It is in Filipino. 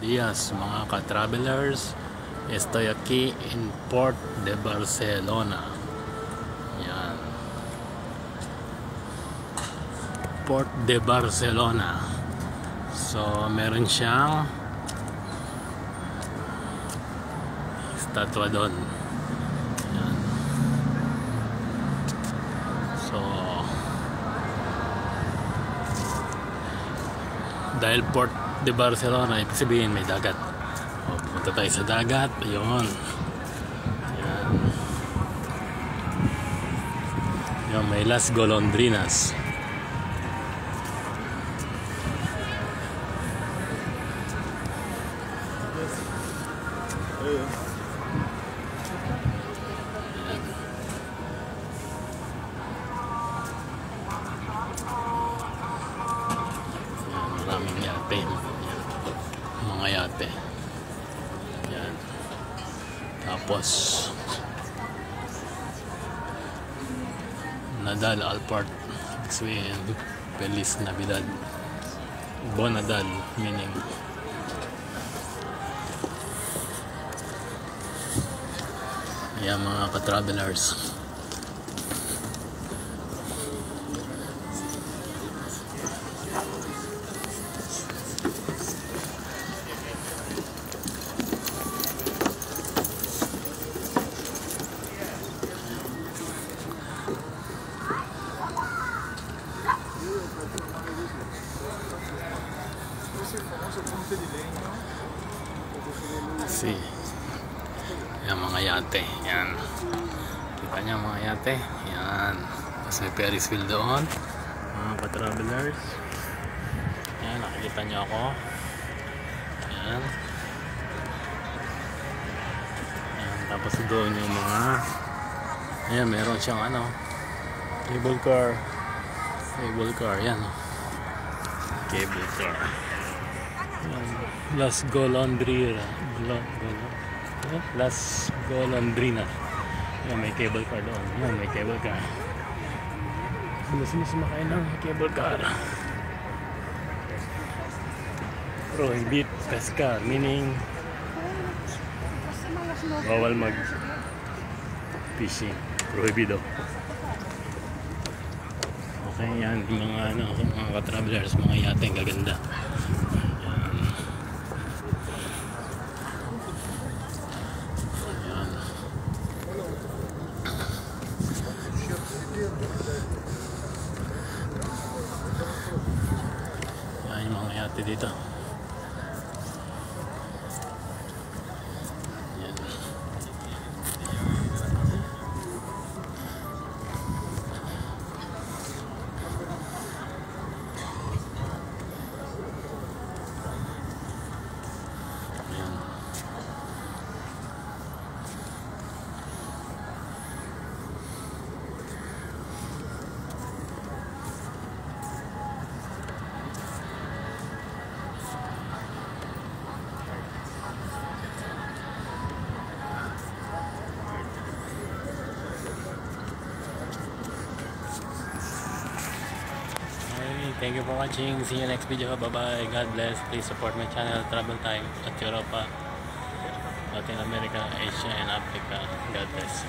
Días mga ka-travelers, estoy aquí en Port de Barcelona. Yan. Port de Barcelona. So meron siyang statwa doon. Yan. So dahil Port de Barcelona, ibig sabihin may dagat. O, pumunta tayo sa dagat. Ayun. Yan. Yan, may Las Golondrinas. Maraming yate, mga yate. Yan. Tapos Nadal Alpart, Feliz Navidad, Bon Nadal, meaning yan mga ka-travelers. See, yan mga yate. Yan, kita nyo mga yate. Yan, tapos may Ferris wheel doon mga ka-travelers. Yan, nakikita nyo ako. Yan. Yan, tapos doon yung mga, ayan, meron siyang ano, cable car. Yan, cable car. Las Golondrinas. Las Golondrinas. Yan, may cable car doon. Yan, may cable car. Sino sumakay ng cable car? Prohibit pescar, meaning bawal mag fishing. Prohibido. Okay, yan mga ano, mga ka-travelers, mga yate ang gaganda. Yan yung mga yate dito. Yan. Thank you for watching. See you next video. Bye bye. God bless. Please support my channel Travel Time at Europa, Latin America, Asia and Africa. God bless.